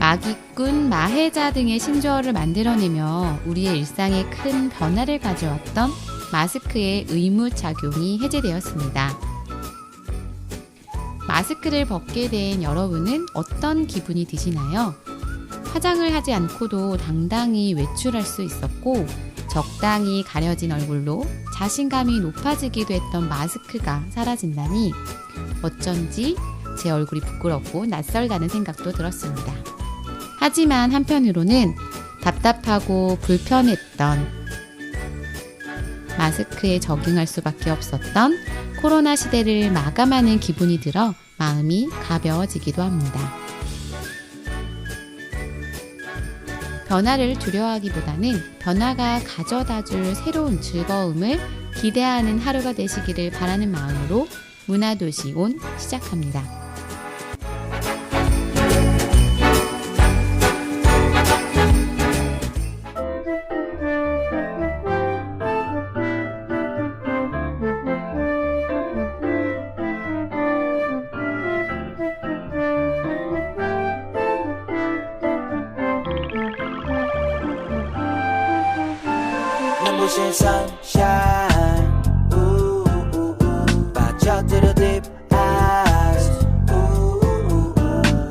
마기꾼, 마해자 등의 신조어를 만들어내며 우리의 일상에 큰 변화를 가져왔던 마스크의 의무 착용이 해제되었습니다. 마스크를 벗게 된 여러분은 어떤 기분이 드시나요? 화장을 하지 않고도 당당히 외출할 수 있었고 적당히 가려진 얼굴로 자신감이 높아지기도 했던 마스크가 사라진다니 어쩐지 제 얼굴이 부끄럽고 낯설다는 생각도 들었습니다. 하지만 한편으로는 답답하고 불편했던 마스크에 적응할 수밖에 없었던 코로나 시대를 마감하는 기분이 들어 마음이 가벼워지기도 합니다. 변화를 두려워하기보다는 변화가 가져다줄 새로운 즐거움을 기대하는 하루가 되시기를 바라는 마음으로 문화도시 온 시작합니다. 눈부신 sunshine 빠져들어 deep eyes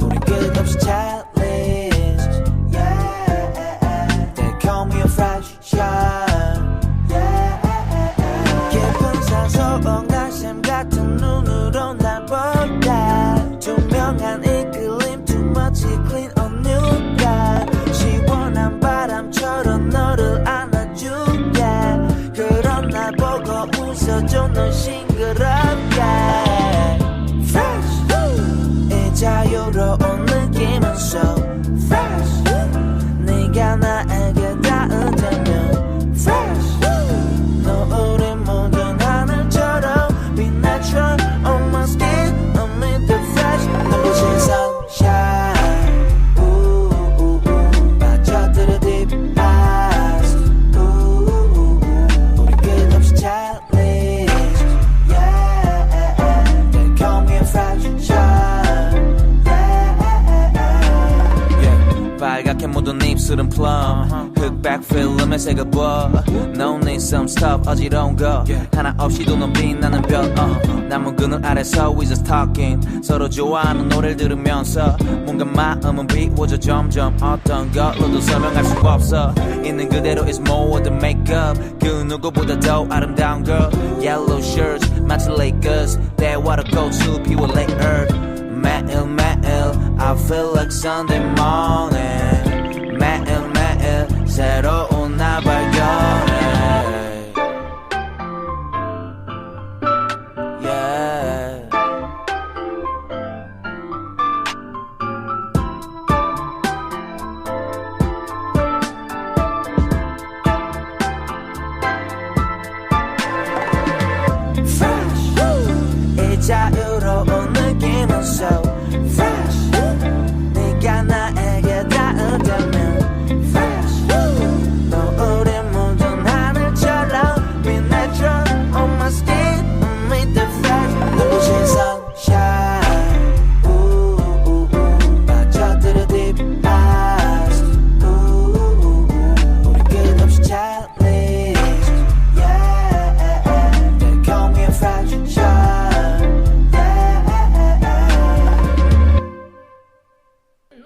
우리 끝없이 challenge They call me a fresh shine 깊은 산소원 관심 같은 눈으로 날 본다 투명한 이끌림 too much clean on new guy 시원한 바람처럼 너를 안아줄게 그런 날 보고 웃어줘 넌 싱그럽게 Fresh 이 자유로운 느낌은 so fresh 네가 나에게 닿으려면 Fresh 노을이 묻은 하늘처럼 Be natural on my skin I'm the fresh 눈부신 sunshine 빠져들어 deep eyes 우리 끝없이 challenge They call me a fresh shine 빨갛게 묻은 입술은 plum 흑백 필름에 색을 부어 No need some stuff 어지러운 거 하나 없이도 넌 빛나는 별 나무 그늘 아래서 we just talking 서로 좋아하는 노래를 들으면서 뭔가 마음은 비워져 점점 어떤 걸로도 설명할 수가 없어 있는 그대로 is more than makeup 그 누구보다 더 아름다운 girl Yellow shirts 마치 Lakers 대화로 go-to 비워 late earth 매일 I feel like Sunday morning 매일 새로운 날 발견해 Yeah Fresh 이 자유로운 느낌은 so fresh 네가 나에게 닿으려면 Fresh 노을이 묻은 하늘처럼 Be natural on my skin Meet the fresh 눈부신 sunshine 빠져들어 deep eyes 우리 끝없이 challenge They call me a fresh shine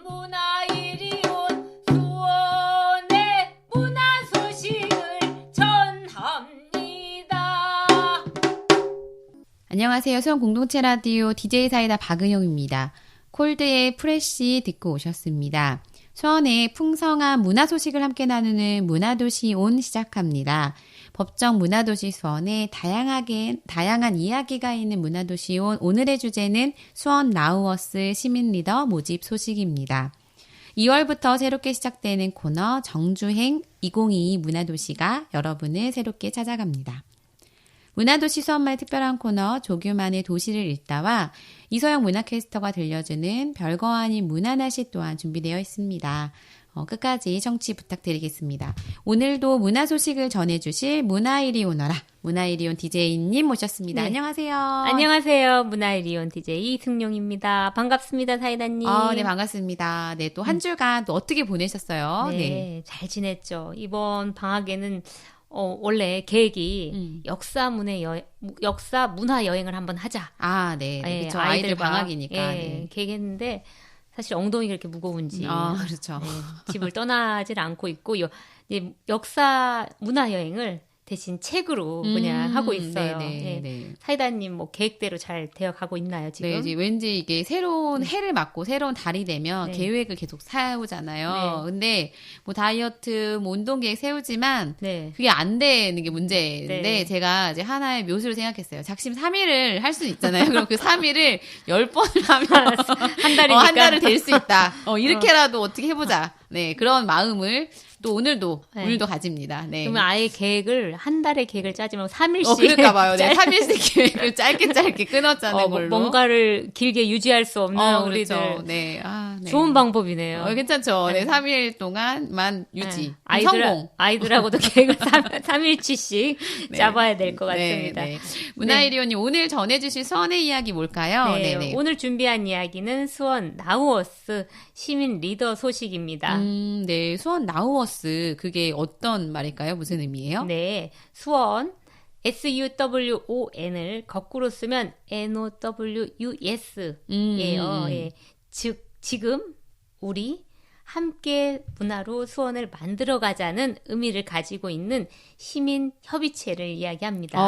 문화일이 온 수원의 문화 소식을 전합니다. 안녕하세요. 수원 공동체 라디오 DJ 사이다 박은영입니다. 콜드의 프레쉬 듣고 오셨습니다. 수원의 풍성한 문화 소식을 함께 나누는 문화도시 온 시작합니다. 법정 문화도시 수원에 다양한 이야기가 있는 문화도시 온 오늘의 주제는 수원 나우어스 시민 리더 모집 소식입니다. 2월부터 새롭게 시작되는 코너 정주행 2022 문화도시가 여러분을 새롭게 찾아갑니다. 문화도시 수원말 특별한 코너 조규만의 도시를 읽다와 이소영 문화캐스터가 들려주는 별거 아닌 문화나시 또한 준비되어 있습니다. 끝까지 청취 부탁드리겠습니다. 오늘도 문화 소식을 전해주실 문화일이 오너라. 문화일이온 DJ님 모셨습니다. 네. 안녕하세요. 안녕하세요. 문화일이온 DJ 승용입니다. 반갑습니다, 사이다님. 네, 반갑습니다. 네, 또 한 주간 또 어떻게 보내셨어요? 네, 잘 지냈죠. 이번 방학에는 원래 계획이 역사 문화 여행을 한번 하자. 아, 네. 그렇죠. 아이들 방학이니까. 네. 계획했는데 사실 엉덩이가 이렇게 무거운지 그렇죠. 집을 떠나질 않고 있고 역사 문화 여행을 대신 책으로 그냥 하고 있어요. 네. 사이다님 뭐 계획대로 잘 되어가고 있나요 지금? 네, 이제 왠지 이게 새로운 해를 맞고 새로운 달이 되면 계획을 계속 세우잖아요. 근데 뭐 다이어트, 뭐 운동 계획 세우지만 그게 안 되는 게 문제인데 제가 이제 하나의 묘수를 생각했어요. 작심 3일을 할 수 있잖아요. 그럼 그 3일을 10번을 하면 한 달이니까 한 달을 될 수 있다. 이렇게라도 어떻게 해보자. 네, 그런 마음을 또 오늘도 가집니다. 네. 그러면 아예 계획을 한 달의 계획을 짜지 말고 3일씩. 그럴까 봐요. 네, 3일씩 계획을 짧게 끊었자는 걸로. 뭔가를 길게 유지할 수 없는 우리들. 그렇죠. 네. 네. 좋은 방법이네요. 괜찮죠. 네, 3일 동안만 유지. 성공. 아이들하고도 계획을 3일치씩 잡아야 될 것 같습니다. 네. 문화일위원님 오늘 전해주실 수원의 이야기 뭘까요? 네. 오늘 준비한 이야기는 수원 나우어스 시민 리더 소식입니다. 네. 수원 나우어스. 그게 어떤 말일까요? 무슨 의미예요? 네. 수원 SUWON을 거꾸로 쓰면 NOWUS예요. 즉 지금 우리 함께 문화로 수원을 만들어가자는 의미를 가지고 있는 시민 협의체를 이야기합니다.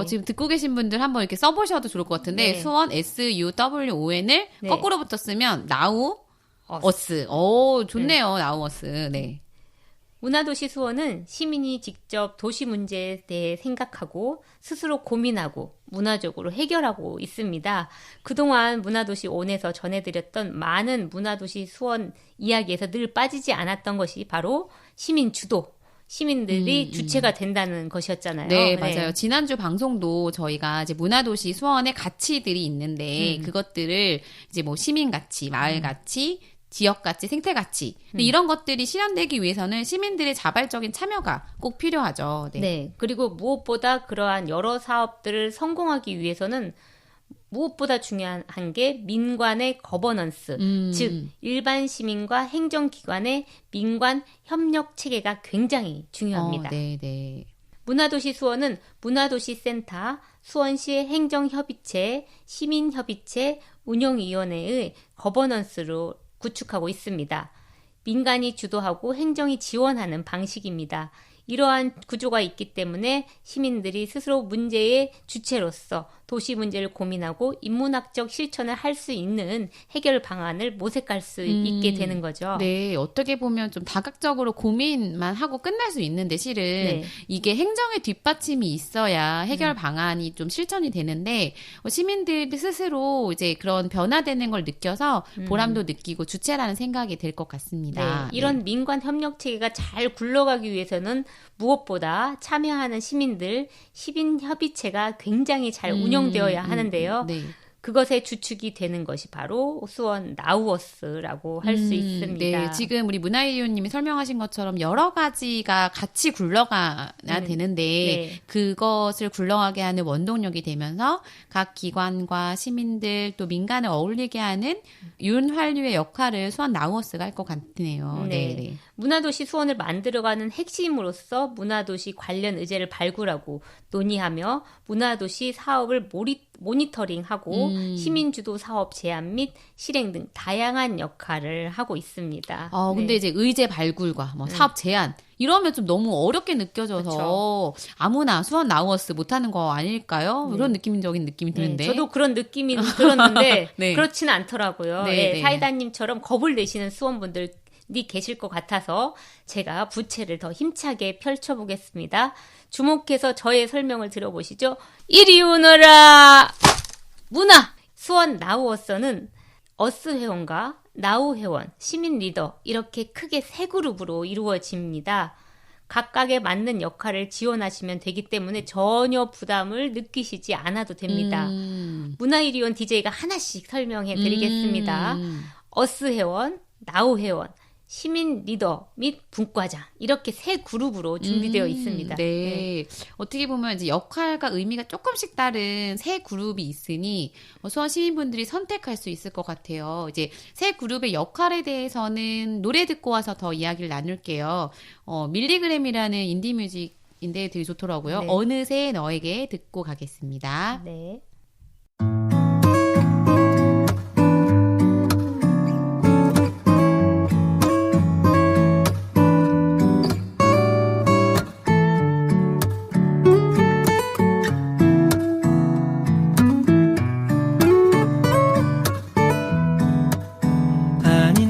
지금 듣고 계신 분들 한번 이렇게 써보셔도 좋을 것 같은데 수원 SUWON을 거꾸로부터 쓰면 나우어스. 좋네요. 나우어스. 네. 문화도시 수원은 시민이 직접 도시 문제에 대해 생각하고 스스로 고민하고 문화적으로 해결하고 있습니다. 그동안 문화도시 온에서 전해드렸던 많은 문화도시 수원 이야기에서 늘 빠지지 않았던 것이 바로 시민 주도, 시민들이 주체가 된다는 것이었잖아요. 네, 맞아요. 지난주 방송도 저희가 이제 문화도시 수원의 가치들이 있는데 그것들을 이제 뭐 시민 가치, 마을 가치, 지역 가치, 생태 가치. 근데 이런 것들이 실현되기 위해서는 시민들의 자발적인 참여가 꼭 필요하죠. 네. 그리고 무엇보다 그러한 여러 사업들을 성공하기 위해서는 무엇보다 중요한 게 민관의 거버넌스, 즉 일반 시민과 행정기관의 민관 협력 체계가 굉장히 중요합니다. 네. 문화도시 수원은 문화도시센터, 수원시 행정협의체, 시민협의체, 운영위원회의 거버넌스로 구축하고 있습니다. 민간이 주도하고 행정이 지원하는 방식입니다. 이러한 구조가 있기 때문에 시민들이 스스로 문제의 주체로서 도시 문제를 고민하고 인문학적 실천을 할 수 있는 해결 방안을 모색할 수 있게 되는 거죠. 네, 어떻게 보면 좀 다각적으로 고민만 하고 끝날 수 있는데 실은 이게 행정의 뒷받침이 있어야 해결 방안이 좀 실천이 되는데 시민들 스스로 이제 그런 변화되는 걸 느껴서 보람도 느끼고 주체라는 생각이 들 것 같습니다. 이런 민관 협력 체계가 잘 굴러가기 위해서는 무엇보다 참여하는 시민들, 시민협의체가 굉장히 잘 운영되어야 하는데요. 그것의 주축이 되는 것이 바로 수원 나우어스라고 할 수 있습니다. 네, 지금 우리 문화위원님이 설명하신 것처럼 여러 가지가 같이 굴러가야 되는데 그것을 굴러가게 하는 원동력이 되면서 각 기관과 시민들 또 민간을 어울리게 하는 윤활유의 역할을 수원 나우어스가 할 것 같네요. 네. 문화도시 수원을 만들어가는 핵심으로서 문화도시 관련 의제를 발굴하고 논의하며 문화도시 사업을 모니터링하고 시민주도 사업 제안 및 실행 등 다양한 역할을 하고 있습니다. 근데 이제 의제 발굴과 뭐 사업 제안 이러면 좀 너무 어렵게 느껴져서 아무나 수원 나우어스 못하는 거 아닐까요? 그런 느낌적인 느낌이 드는데. 저도 그런 느낌이 들었는데 그렇지는 않더라고요. 사이다님처럼 겁을 내시는 수원분들 계실 것 같아서 제가 부채를 더 힘차게 펼쳐보겠습니다. 주목해서 저의 설명을 들어보시죠. 이리 오너라! 문화! 수원 나우어스는 어스 회원과 나우 회원, 시민 리더 이렇게 크게 세 그룹으로 이루어집니다. 각각에 맞는 역할을 지원하시면 되기 때문에 전혀 부담을 느끼시지 않아도 됩니다. 문화일위원 DJ가 하나씩 설명해 드리겠습니다. 어스 회원, 나우 회원, 시민 리더 및 분과장 이렇게 세 그룹으로 준비되어 있습니다. 네. 어떻게 보면 이제 역할과 의미가 조금씩 다른 세 그룹이 있으니 수원 시민분들이 선택할 수 있을 것 같아요. 이제 세 그룹의 역할에 대해서는 노래 듣고 와서 더 이야기를 나눌게요. 밀리그램이라는 인디뮤직인데 되게 좋더라고요. 네. 어느새 너에게 듣고 가겠습니다. 네.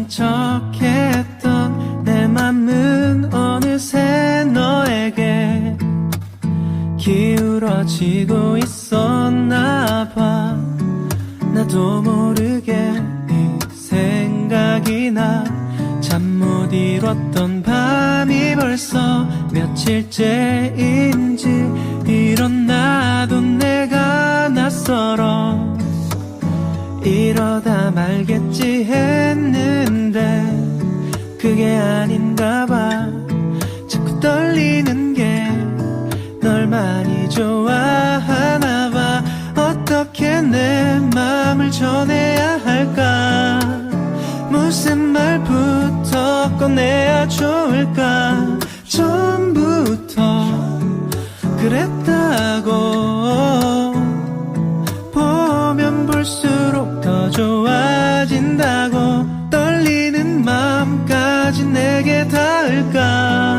척했던 내 맘은 어느새 너에게 기울어지고 있었나 봐. 나도 모르게 네 생각이 나. 잠 못 이뤘던 밤이 벌써 며칠째인지 이런 나도 내가 낯설어. 이러다 말겠지 했는데 그게 아닌가 봐. 자꾸 떨리는 게 널 많이 좋아하나 봐. 어떻게 내 맘을 전해야 할까. 무슨 말부터 꺼내야 좋을까. 처음부터 그랬다고. 보면 볼수록 더 좋아진다고. 떨리는 마음까지 내게 닿을까.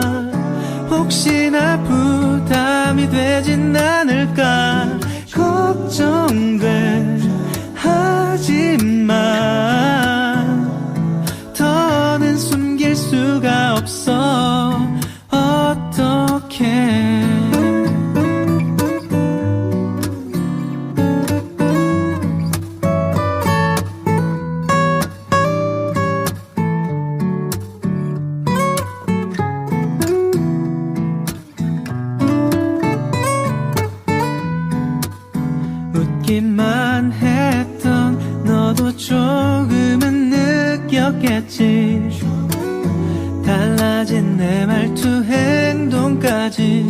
혹시나 부담이 되진 않을까. 걱정돼 하지마. 더는 숨길 수가 없어. 어떡해. 웃기만 했던 너도 조금은 느꼈겠지. 달라진 내 말투 행동까지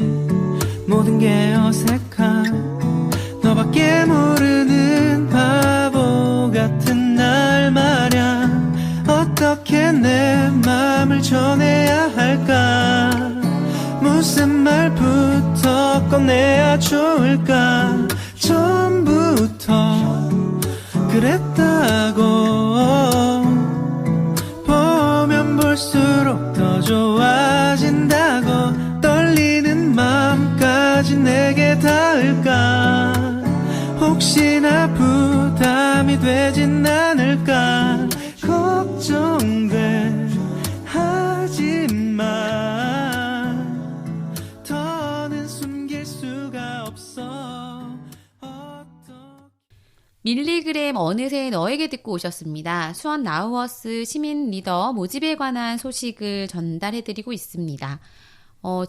모든 게 어색한 너밖에 모르는 바보 같은 날 말야. 어떻게 내 맘을 전해야 할까. 무슨 말부터 꺼내야 좋을까. 처음부터 그랬다고. 보면 볼수록 더 좋아진다고. 떨리는 마음까지 내게 닿을까. 혹시나 부담이 되진 않을까. 걱정돼 하지마. 더는 숨길 수가 없어. 밀리그램 어느새 너에게 듣고 오셨습니다. 수원 나우어스 시민 리더 모집에 관한 소식을 전달해드리고 있습니다.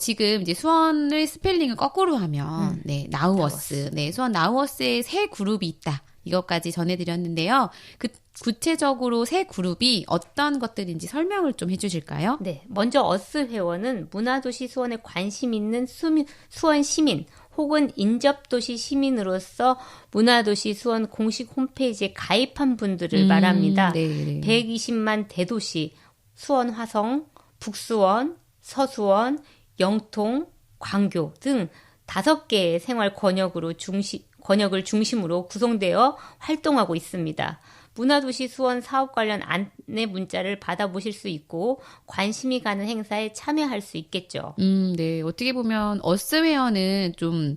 지금 이제 수원을 스펠링을 거꾸로 하면 네, 나우어스. 네, 수원 나우어스에 세 그룹이 있다. 이것까지 전해드렸는데요. 구체적으로 세 그룹이 어떤 것들인지 설명을 좀 해주실까요? 네, 먼저 어스 회원은 문화도시 수원에 관심 있는 수원 시민 혹은 인접도시 시민으로서 문화도시 수원 공식 홈페이지에 가입한 분들을 말합니다. 네. 120만 대도시, 수원 화성, 북수원, 서수원, 영통, 광교 등 5개의 생활 권역을 중심으로 구성되어 활동하고 있습니다. 문화도시 수원 사업 관련 안내 문자를 받아보실 수 있고 관심이 가는 행사에 참여할 수 있겠죠. 네. 어떻게 보면 어스웨어는 좀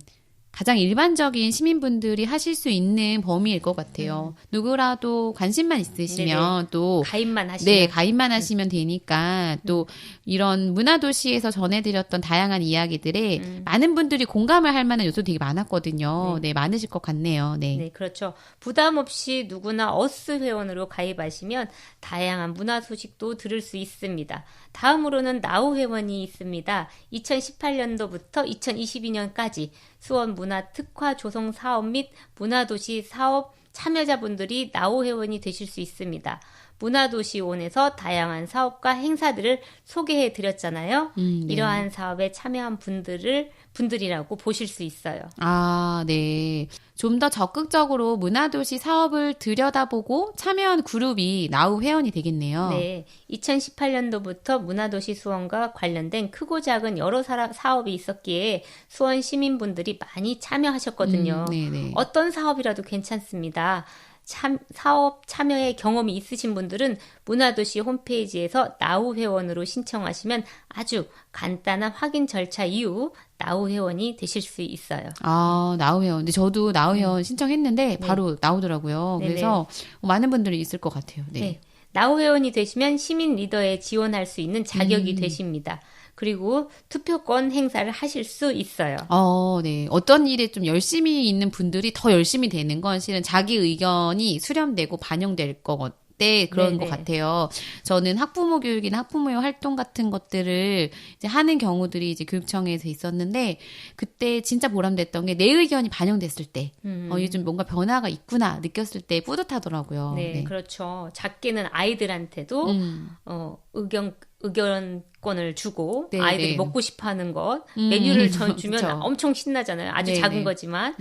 가장 일반적인 시민분들이 하실 수 있는 범위일 것 같아요. 누구라도 관심만 있으시면 네네. 또 가입만 하시면 되니까 또 이런 문화도시에서 전해드렸던 다양한 이야기들에 많은 분들이 공감을 할 만한 요소 되게 많았거든요. 네, 많으실 것 같네요. 네, 그렇죠. 부담 없이 누구나 어스 회원으로 가입하시면 다양한 문화 소식도 들을 수 있습니다. 다음으로는 나우 회원이 있습니다. 2018년도부터 2022년까지 수원 문화 특화 조성 사업 및 문화도시 사업 참여자분들이 나우 회원이 되실 수 있습니다. 문화도시원에서 다양한 사업과 행사들을 소개해 드렸잖아요. 네. 이러한 사업에 참여한 분들이라고 보실 수 있어요. 아, 네. 좀 더 적극적으로 문화도시 사업을 들여다보고 참여한 그룹이 나우 회원이 되겠네요. 네. 2018년도부터 문화도시 수원과 관련된 크고 작은 여러 사업이 있었기에 수원 시민분들이 많이 참여하셨거든요. 어떤 사업이라도 괜찮습니다. 사업 참여의 경험이 있으신 분들은 문화도시 홈페이지에서 나우 회원으로 신청하시면 아주 간단한 확인 절차 이후 나우 회원이 되실 수 있어요. 아, 나우 회원. 근데 저도 나우 회원 신청했는데 바로 나오더라고요. 그래서 많은 분들이 있을 것 같아요. 네. 나우 회원이 되시면 시민 리더에 지원할 수 있는 자격이 되십니다. 그리고 투표권 행사를 하실 수 있어요. 네. 어떤 일에 좀 열심히 있는 분들이 더 열심히 되는 건 실은 자기 의견이 수렴되고 반영될 때 그런 것 같아요. 저는 학부모 교육이나 학부모의 활동 같은 것들을 이제 하는 경우들이 이제 교육청에서 있었는데 그때 진짜 보람됐던 게 내 의견이 반영됐을 때 요즘 뭔가 변화가 있구나 느꼈을 때 뿌듯하더라고요. 네. 그렇죠. 작게는 아이들한테도 의견권을 주고 아이들이 먹고 싶어하는 것 메뉴를 주면 엄청 신나잖아요. 아주 작은 거지만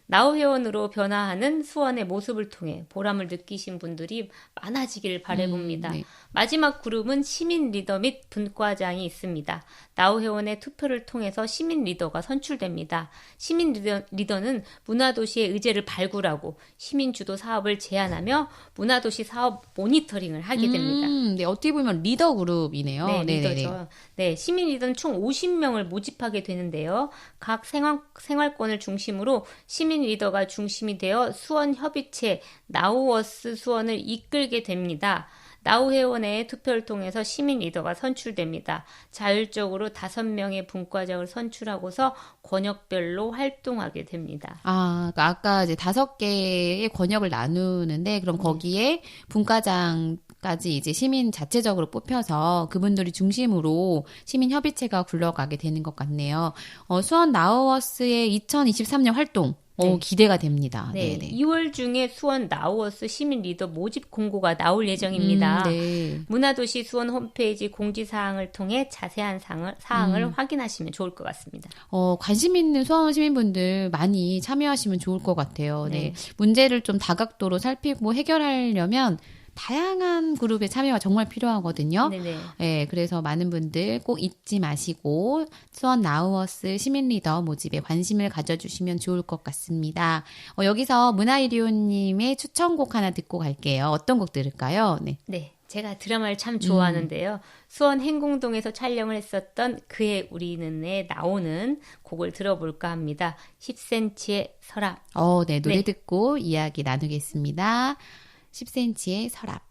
나우 회원으로 변화하는 수원의 모습을 통해 보람을 느끼신 분들이 많아지길 바라봅니다. 마지막 그룹은 시민 리더 및 분과장이 있습니다. 나우 회원의 투표를 통해서 시민 리더가 선출됩니다. 시민 리더는 문화도시의 의제를 발굴하고 시민 주도 사업을 제안하며 문화도시 사업 모니터링을 하게 됩니다. 네, 어떻게 보면 리더 그룹이네요. 네, 리더죠. 네, 시민 리더는 총 50명을 모집하게 되는데요. 각 생활권을 중심으로 시민 리더가 중심이 되어 수원 협의체 나우어스 수원을 이끌게 됩니다. 나우 회원의 투표를 통해서 시민 리더가 선출됩니다. 자율적으로 5명의 분과장을 선출하고서 권역별로 활동하게 됩니다. 그러니까 아까 이제 5개의 권역을 나누는데 그럼 거기에 분과장까지 이제 시민 자체적으로 뽑혀서 그분들이 중심으로 시민 협의체가 굴러가게 되는 것 같네요. 수원 나우어스의 2023년 활동 기대가 됩니다. 네. 2월 중에 수원 나우어스 시민 리더 모집 공고가 나올 예정입니다. 문화도시 수원 홈페이지 공지사항을 통해 자세한 사항을 확인하시면 좋을 것 같습니다. 관심 있는 수원 시민분들 많이 참여하시면 좋을 것 같아요. 네. 문제를 좀 다각도로 살피고 해결하려면 다양한 그룹의 참여가 정말 필요하거든요. 네, 그래서 많은 분들 꼭 잊지 마시고 수원 나우어스 시민 리더 모집에 관심을 가져주시면 좋을 것 같습니다. 여기서 문화이리오님의 추천곡 하나 듣고 갈게요. 어떤 곡 들을까요? 네, 제가 드라마를 참 좋아하는데요. 수원 행궁동에서 촬영을 했었던 그의 우리는에 나오는 곡을 들어볼까 합니다. 10cm의 서랍. 네, 노래 듣고 이야기 나누겠습니다. 10cm의 서랍.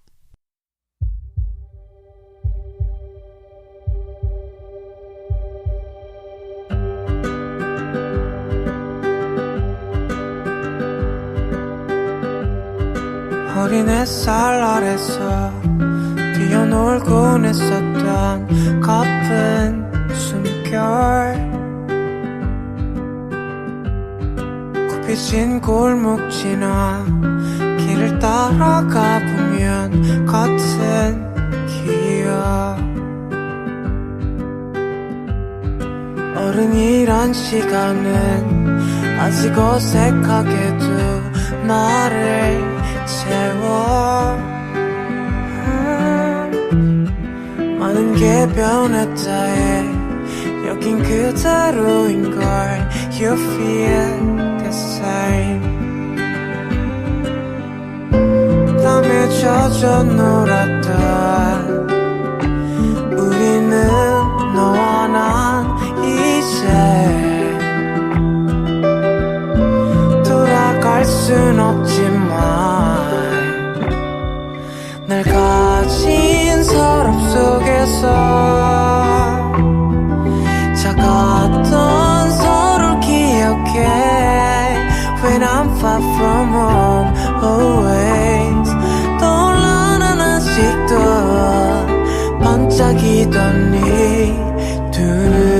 어린 햇살 아래서 뛰어놀곤 했었던 가쁜 숨결 굽히진 골목 지나 길을 따라가 보면 같은 기억 어른이란 시간은 아직 어색하게도 나를 채워 많은 게 변했다 해 여긴 그대로인걸 You feel the same 땀에 젖어 놀았던 우리는 너와 난 이제 돌아갈 순 없지만 날 가진 서랍 속에서 작았던 서로를 기억해 When I'm far from home always 떠올라는 아직도 반짝이던 네 두 눈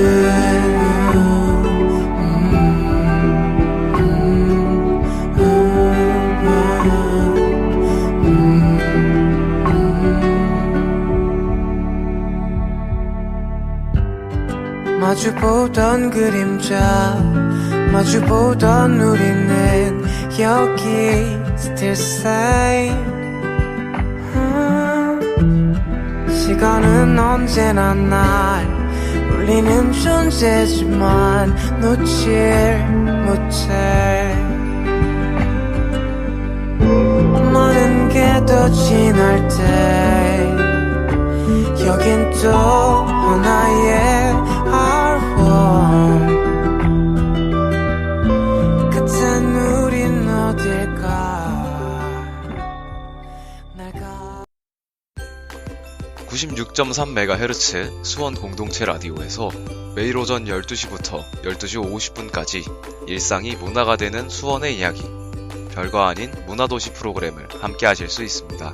마주보던 그림자 마주보던 우리는 여기 still same 시간은 언제나 날 울리는 존재지만 놓질 못해 많은 게 더 지날 때 여긴 또 하나의 our home 끝엔 우린 어딜까 96.3MHz 수원 공동체 라디오에서 매일 오전 12시부터 12시 50분까지 일상이 문화가 되는 수원의 이야기 별거 아닌 문화도시 프로그램을 함께 하실 수 있습니다.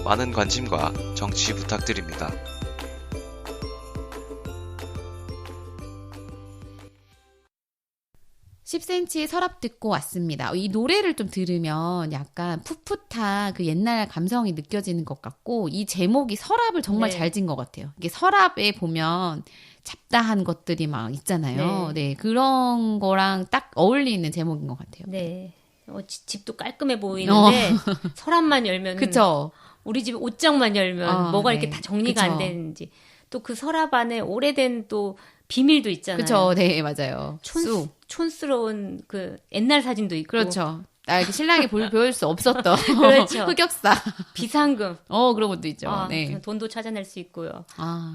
많은 관심과 정치 부탁드립니다. (10cm의) 서랍 듣고 왔습니다. 이 노래를 좀 들으면 약간 풋풋한 그 옛날 감성이 느껴지는 것 같고 이 제목이 서랍을 정말 잘 지은 것 같아요. 이게 서랍에 보면 잡다한 것들이 막 있잖아요. 네, 그런 거랑 딱 어울리는 제목인 것 같아요. 네. 집도 깔끔해 보이는데 서랍만 열면 그쵸. 우리 집 옷장만 열면 뭐가 이렇게 다 정리가 안 되는지 또 그 서랍 안에 오래된 또 비밀도 있잖아요. 그렇죠. 네, 맞아요. 촌스러운 그 옛날 사진도 있고. 그렇죠. 신랑이 보여줄 수 없었던 그렇죠. 흑역사. 비상금. 그런 것도 있죠. 네. 돈도 찾아낼 수 있고요.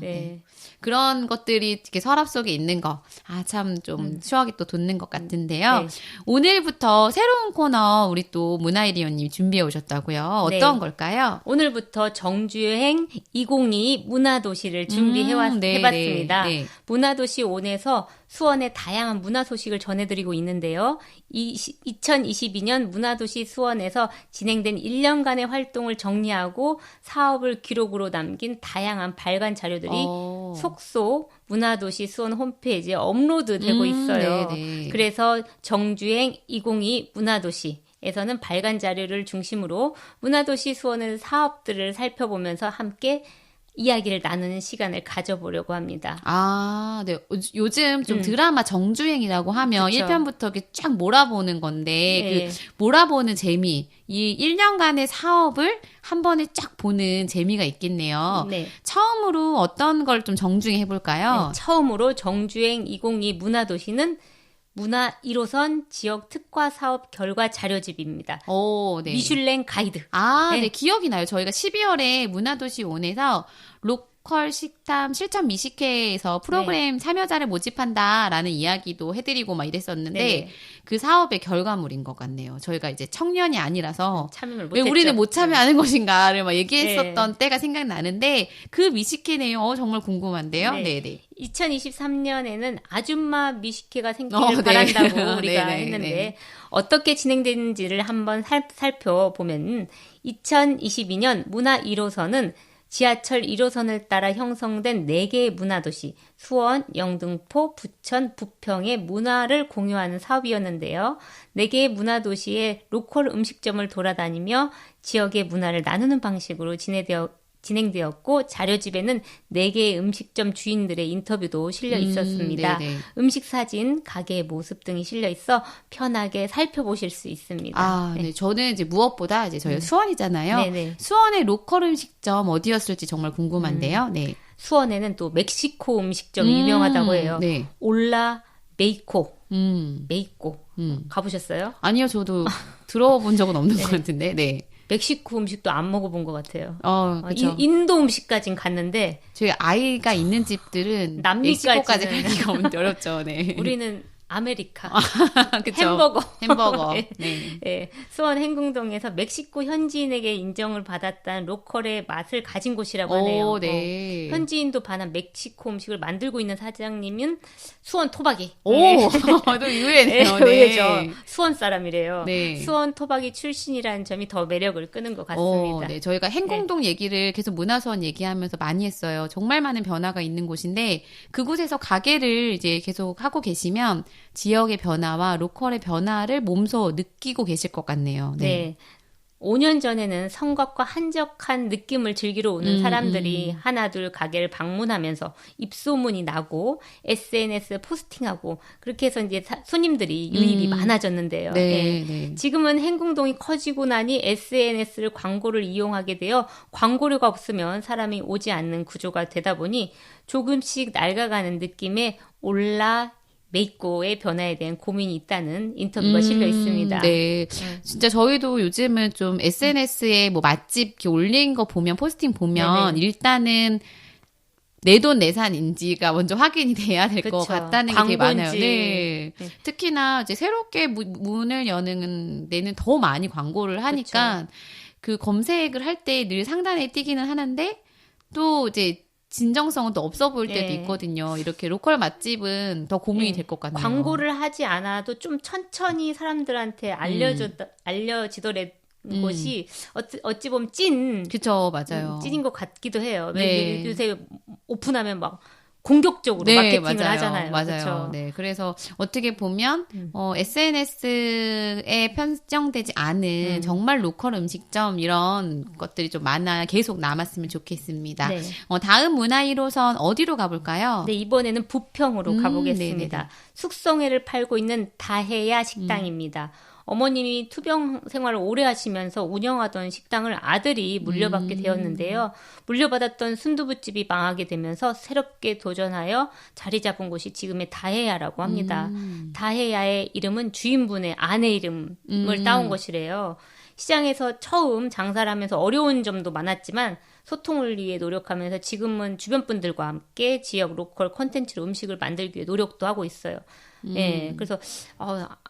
네. 그런 것들이 이렇게 서랍 속에 있는 거. 참 좀 추억이 또 돋는 것 같은데요. 네. 오늘부터 새로운 코너 우리 또 문화이리오님 준비해 오셨다고요. 어떤 걸까요? 오늘부터 정주행 2022 문화도시를 해봤습니다. 네. 문화도시 ON에서 수원의 다양한 문화 소식을 전해드리고 있는데요. 2022년 문화도시 수원에서 진행된 1년간의 활동을 정리하고 사업을 기록으로 남긴 다양한 발간 자료들이 속속 문화도시 수원 홈페이지에 업로드되고 있어요. 네네. 그래서 정주행 2022 문화도시에서는 발간 자료를 중심으로 문화도시 수원의 사업들을 살펴보면서 함께 이야기를 나누는 시간을 가져보려고 합니다. 네. 요즘 좀 드라마 정주행이라고 하면 그쵸. 1편부터 이렇게 쫙 몰아보는 건데, 그 몰아보는 재미, 이 1년간의 사업을 한 번에 쫙 보는 재미가 있겠네요. 네. 처음으로 어떤 걸 좀 정주행 해볼까요? 네, 처음으로 정주행 2022 문화도시는 문화 1호선 지역 특화 사업 결과 자료집입니다. 네. 미슐랭 가이드. 네, 기억이 나요. 저희가 12월에 문화도시 ON에서 로컬 식탐 실천 미식회에서 프로그램 참여자를 모집한다라는 이야기도 해드리고 막 이랬었는데 그 사업의 결과물인 것 같네요. 저희가 이제 청년이 아니라서 참여를 왜 우리는 못 참여하는 것인가를 막 얘기했었던 때가 생각나는데 그 미식회 내용 정말 궁금한데요. 네. 2023년에는 아줌마 미식회가 생기길 바란다고 우리가 했는데 어떻게 진행되는지를 한번 살펴보면 2022년 문화 1호선은 지하철 1호선을 따라 형성된 4개의 문화도시 수원, 영등포, 부천, 부평의 문화를 공유하는 사업이었는데요. 4개의 문화도시의 로컬 음식점을 돌아다니며 지역의 문화를 나누는 방식으로 진행되었고 자료집에는 4개의 음식점 주인들의 인터뷰도 실려 있었습니다. 음식 사진, 가게의 모습 등이 실려 있어 편하게 살펴보실 수 있습니다. 네. 저는 이제 무엇보다 이제 저희 수원이잖아요. 수원의 로컬 음식점 어디였을지 정말 궁금한데요. 네. 수원에는 또 멕시코 음식점이 유명하다고 해요. 올라 메이코. 메이코. 가보셨어요? 아니요, 저도 들어본 적은 없는 것 같은데. 네. 멕시코 음식도 안 먹어본 것 같아요. 그렇죠. 인도 음식까지는 갔는데 저희 아이가 있는 집들은 멕시코까지 가기가 어렵죠. 네. 우리는 아메리카, 햄버거. 네. 수원 행궁동에서 멕시코 현지인에게 인정을 받았다는 로컬의 맛을 가진 곳이라고 하네요. 네. 현지인도 반한 멕시코 음식을 만들고 있는 사장님은 수원 토박이. 또 의외네요. 의외죠. 수원 사람이래요. 수원 토박이 출신이라는 점이 더 매력을 끄는 것 같습니다. 저희가 행궁동 얘기를 계속 문화수원 얘기하면서 많이 했어요. 정말 많은 변화가 있는 곳인데 그곳에서 가게를 이제 계속 하고 계시면 지역의 변화와 로컬의 변화를 몸소 느끼고 계실 것 같네요. 5년 전에는 성곽과 한적한 느낌을 즐기러 오는 사람들이 하나둘 가게를 방문하면서 입소문이 나고 SNS 포스팅하고 그렇게 해서 이제 손님들이 유입이 많아졌는데요. 네, 예. 네. 지금은 행궁동이 커지고 나니 SNS를 광고를 이용하게 되어 광고료가 없으면 사람이 오지 않는 구조가 되다 보니 조금씩 낡아가는 느낌의 올라 메이코의 변화에 대한 고민이 있다는 인터뷰가 실려 있습니다. 네. 진짜 저희도 요즘은 좀 SNS에 뭐 맛집 이렇게 올린 거 보면, 포스팅 보면, 네네. 일단은 내돈내산인지가 먼저 확인이 돼야 될 것 같다는 게 되게 많아요. 네. 네. 특히나 이제 새롭게 문을 여는 데는 더 많이 광고를 하니까 그쵸. 그 검색을 할 때 늘 상단에 띄기는 하는데 또 이제 진정성은 또 없어 보일 때도 네. 있거든요. 이렇게 로컬 맛집은 더 고민이 될 것 같네요. 광고를 하지 않아도 좀 천천히 사람들한테 알려지더라도 것이 어찌 보면 그쵸, 맞아요. 찐인 것 같기도 해요. 네. 요새 오픈하면 막 공격적으로 네, 마케팅을 맞아요. 하잖아요. 맞아요. 그쵸? 네, 그래서 어떻게 보면 SNS에 편성되지 않은 정말 로컬 음식점 이런 것들이 좀 많아 계속 남았으면 좋겠습니다. 네. 다음 문화 1호선 어디로 가볼까요? 네, 이번에는 부평으로 가보겠습니다. 네네. 숙성회를 팔고 있는 다해야 식당입니다. 어머님이 투병 생활을 오래 하시면서 운영하던 식당을 아들이 물려받게 되었는데요. 물려받았던 순두부집이 망하게 되면서 새롭게 도전하여 자리 잡은 곳이 지금의 다해야라고 합니다. 다해야의 이름은 주인분의 아내 이름을 따온 것이래요. 시장에서 처음 장사를 하면서 어려운 점도 많았지만 소통을 위해 노력하면서 지금은 주변 분들과 함께 지역 로컬 콘텐츠로 음식을 만들기 위해 노력도 하고 있어요. 예, 그래서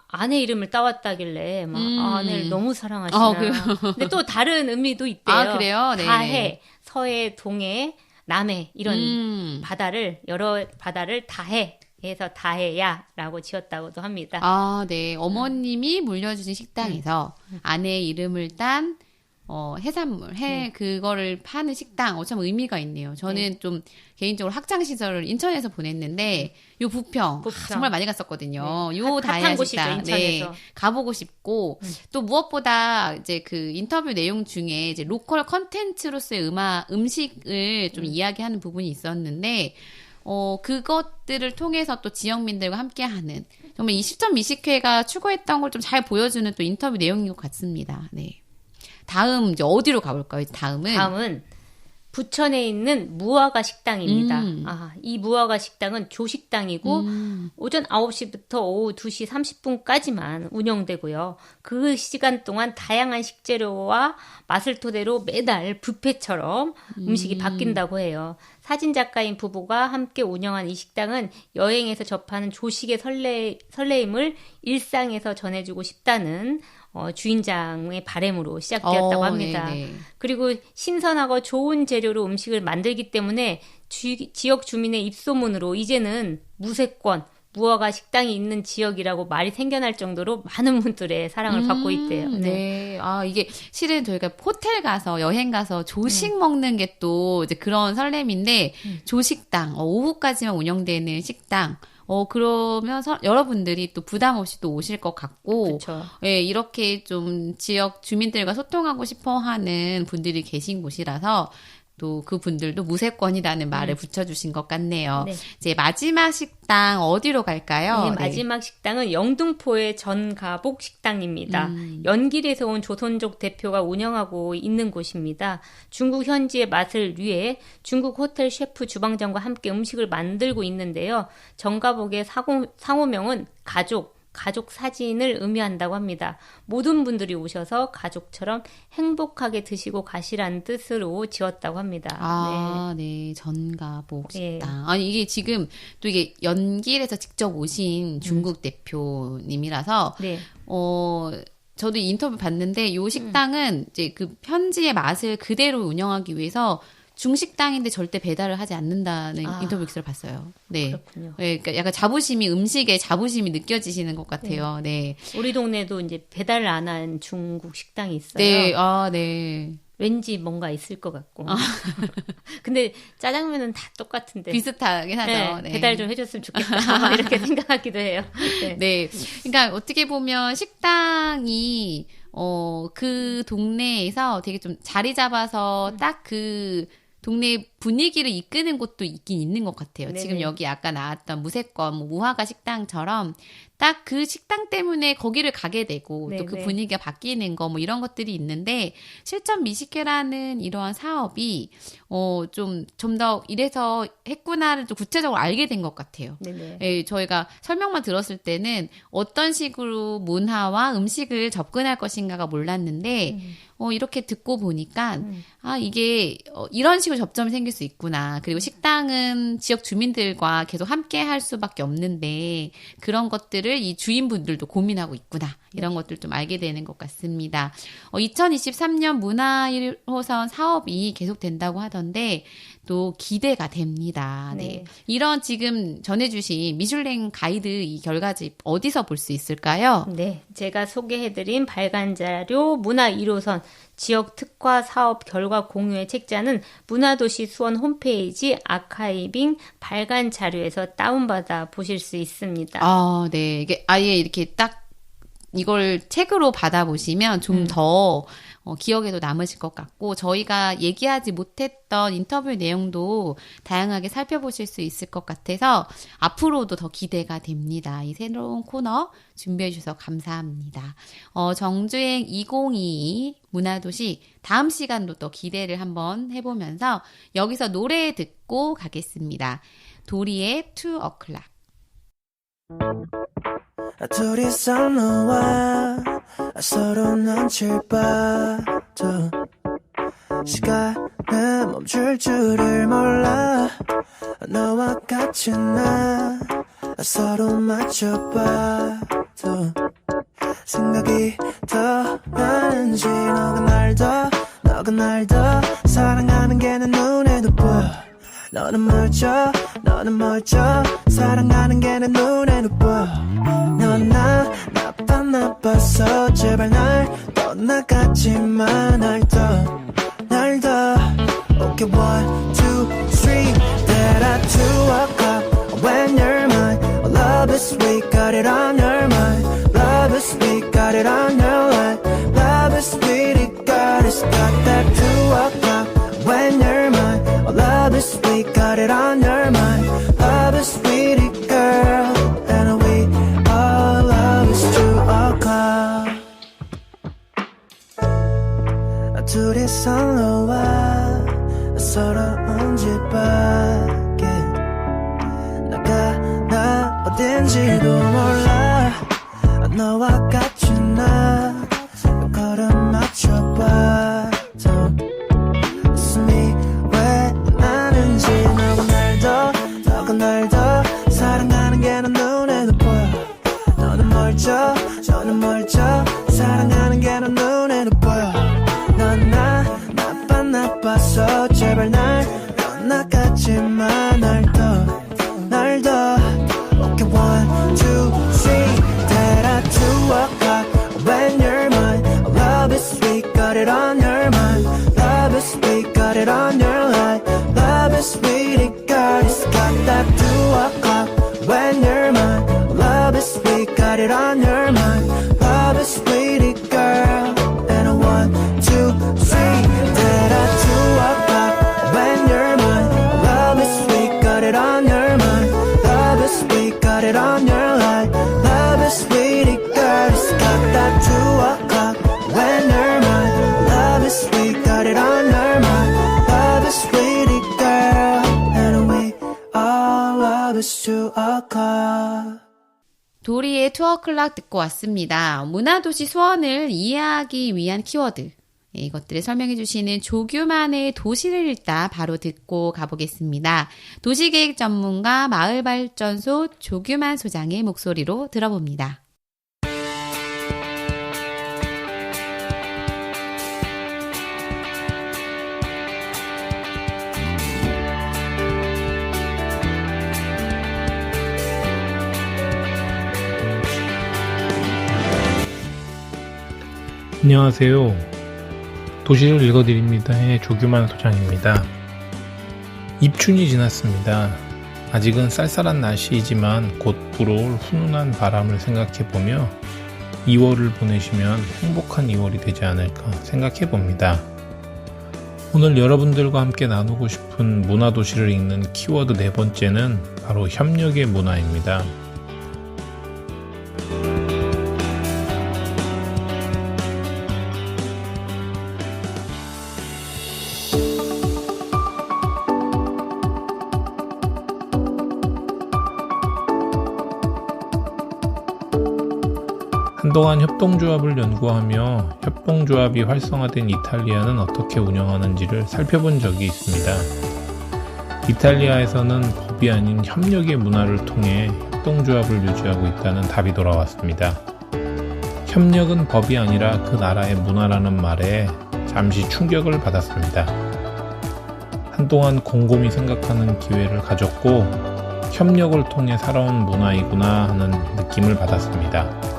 아내 이름을 따왔다길래 막 아내를 너무 사랑하시나. 근데 또 다른 의미도 있대요. 아, 그래요? 네. 다해, 서해, 동해, 남해 이런 여러 바다를 다해. 해서 다해야라고 지었다고도 합니다. 아, 네. 어머님이 물려주신 식당에서 아내의 이름을 딴 해산물, 그거를 파는 식당, 참 의미가 있네요. 저는 좀 개인적으로 학창시절을 인천에서 보냈는데, 요 부평. 정말 많이 갔었거든요. 네. 요 다해야 식당. 네. 가보고 싶고, 또 무엇보다 이제 그 인터뷰 내용 중에 이제 로컬 컨텐츠로서의 음식을 좀 이야기하는 부분이 있었는데, 그것들을 통해서 또 지역민들과 함께하는, 정말 이 실전 미식회가 추구했던 걸 좀 잘 보여주는 또 인터뷰 내용인 것 같습니다. 네. 다음 이제 어디로 가볼까요? 다음은 부천에 있는 무화과 식당입니다. 이 무화과 식당은 조식당이고 오전 9시부터 오후 2시 30분까지만 운영되고요. 그 시간 동안 다양한 식재료와 맛을 토대로 매달 뷔페처럼 음식이 바뀐다고 해요. 사진작가인 부부가 함께 운영한 이 식당은 여행에서 접하는 조식의 설레임을 일상에서 전해주고 싶다는 주인장의 바람으로 시작되었다고 합니다. 네네. 그리고 신선하고 좋은 재료로 음식을 만들기 때문에 지역 주민의 입소문으로 이제는 무세권, 무화과 식당이 있는 지역이라고 말이 생겨날 정도로 많은 분들의 사랑을 받고 있대요. 네. 이게 실은 저희가 호텔 가서 여행 가서 조식 먹는 게 또 이제 그런 설렘인데 조식당, 오후까지만 운영되는 식당. 그러면 여러분들이 또 부담 없이 또 오실 것 같고, 예, 이렇게 좀 지역 주민들과 소통하고 싶어 하는 분들이 계신 곳이라서 또 그 분들도 무세권이라는 말을 붙여주신 것 같네요. 네. 이제 마지막 식당 어디로 갈까요? 네, 마지막 식당은 영등포의 전가복 식당입니다. 연길에서 온 조선족 대표가 운영하고 있는 곳입니다. 중국 현지의 맛을 위해 중국 호텔 셰프 주방장과 함께 음식을 만들고 있는데요. 전가복의 상호명은 가족 사진을 의미한다고 합니다. 모든 분들이 오셔서 가족처럼 행복하게 드시고 가시라는 뜻으로 지었다고 합니다. 네. 전가복 식당. 아니, 이게 지금 또 이게 연길에서 직접 오신 중국 대표님이라서, 저도 인터뷰 봤는데, 이 식당은 이제 그 현지의 맛을 그대로 운영하기 위해서 중식당인데 절대 배달을 하지 않는다는 인터뷰 기사를 봤어요. 네. 그렇군요. 네, 그러니까 약간 음식에 자부심이 느껴지시는 것 같아요. 네. 우리 동네도 이제 배달을 안 한 중국 식당이 있어요. 네. 네. 왠지 뭔가 있을 것 같고. 근데 짜장면은 다 똑같은데. 비슷하긴 하죠. 네, 네. 배달 좀 해줬으면 좋겠다. 이렇게 생각하기도 해요. 네. 네. 그러니까 어떻게 보면 식당이 그 동네에서 되게 좀 자리 잡아서 딱 그 동네 분위기를 이끄는 곳도 있긴 있는 것 같아요. 네네. 지금 여기 아까 나왔던 무쇠권, 무화과 식당처럼 딱 그 식당 때문에 거기를 가게 되고 또 그 분위기가 바뀌는 거 뭐 이런 것들이 있는데 실전 미식회라는 이러한 사업이 좀 더 이래서 했구나를 좀 구체적으로 알게 된 것 같아요. 예, 저희가 설명만 들었을 때는 어떤 식으로 문화와 음식을 접근할 것인가가 몰랐는데 이렇게 듣고 보니까 이게 이런 식으로 접점이 생길 수 있구나. 그리고 식당은 지역 주민들과 계속 함께 할 수밖에 없는데 그런 것들을 이 주인분들도 고민하고 있구나. 이런 것들 좀 알게 되는 것 같습니다. 2023년 문화 1호선 사업이 계속된다고 하던데 또 기대가 됩니다. 네. 이런 지금 전해주신 미슐랭 가이드 이 결과집 어디서 볼 수 있을까요? 네, 제가 소개해드린 발간자료 문화 1호선 지역 특화 사업 결과 공유의 책자는 문화도시 수원 홈페이지 아카이빙 발간 자료에서 다운받아 보실 수 있습니다. 네. 이게 아예 이렇게 딱 이걸 책으로 받아보시면 좀 더 기억에도 남으실 것 같고 저희가 얘기하지 못했던 인터뷰 내용도 다양하게 살펴보실 수 있을 것 같아서 앞으로도 더 기대가 됩니다. 이 새로운 코너 준비해 주셔서 감사합니다. 정주행 2022 문화도시 다음 시간도 또 기대를 한번 해보면서 여기서 노래 듣고 가겠습니다. 도리의 2 o'clock. 둘이서 너와 서로 눈치를 봐도 시간은 멈출 줄을 몰라 너와 같이 나 서로 맞춰봐도 생각이 더 나는지 너가 날 더 사랑하는 게 내 눈에도 보여 너는 멀쩡 사랑하는 게 내 눈에도 보여 넌 나빠서 제발 날 떠나가지마 날 더 Okay 1, 2, 3 That I 2 o'clock when you're mine Love is sweet, got it on your mind Love is sweet, got it on your life Love is sweet, it got that 2 o'clock when you're mine Love is sweet, got it on your mind Love is sweet, it girl And we all love is 2 o'clock 둘이서 너와 서러운 집 밖에 나 어딘지도 몰라 너와 같이 나 걸음 맞춰봐도 웃음이 왜 나는지 너가 날 더 사랑하는 게 내 눈에도 보여 너는 멀쩡 사랑하는 게 내 눈에도 보여 넌 나빠서 제발 날 떠나가지마 날 더 Okay 1, 2, 3 That I 2 o'clock when you're mine Love is sweet, got it on your mind Love is sweet, got it on your life Love is sweet, it got that 2 o'clock when you're mine Love is sweet, got it on your mind Love is sweet, it girl And a 1, 2, 3 That I 2 o'clock when you're mine Love is sweet, got it on your mind Love is sweet, got it on your life Love is sweet, it girl got that 2 o'clock when you're mine Love is sweet, got it on your mind Love is sweet, it girl And we all love is 2 o'clock 도리의 2 o'clock 듣고 왔습니다. 문화도시 수원을 이해하기 위한 키워드 이것들을 설명해 주시는 조규만의 도시를 읽다 바로 듣고 가보겠습니다. 도시계획 전문가 마을발전소 조규만 소장의 목소리로 들어봅니다. 안녕하세요. 도시를 읽어드립니다의 조규만 소장입니다. 입춘이 지났습니다. 아직은 쌀쌀한 날씨이지만 곧 불어올 훈훈한 바람을 생각해보며 2월을 보내시면 행복한 2월이 되지 않을까 생각해봅니다. 오늘 여러분들과 함께 나누고 싶은 문화도시를 읽는 키워드 4번째는 바로 협력의 문화입니다. 한동안 협동조합을 연구하며 협동조합이 활성화된 이탈리아는 어떻게 운영하는지를 살펴본 적이 있습니다. 이탈리아에서는 법이 아닌 협력의 문화를 통해 협동조합을 유지하고 있다는 답이 돌아왔습니다. 협력은 법이 아니라 그 나라의 문화라는 말에 잠시 충격을 받았습니다. 한동안 곰곰이 생각하는 기회를 가졌고 협력을 통해 살아온 문화이구나 하는 느낌을 받았습니다.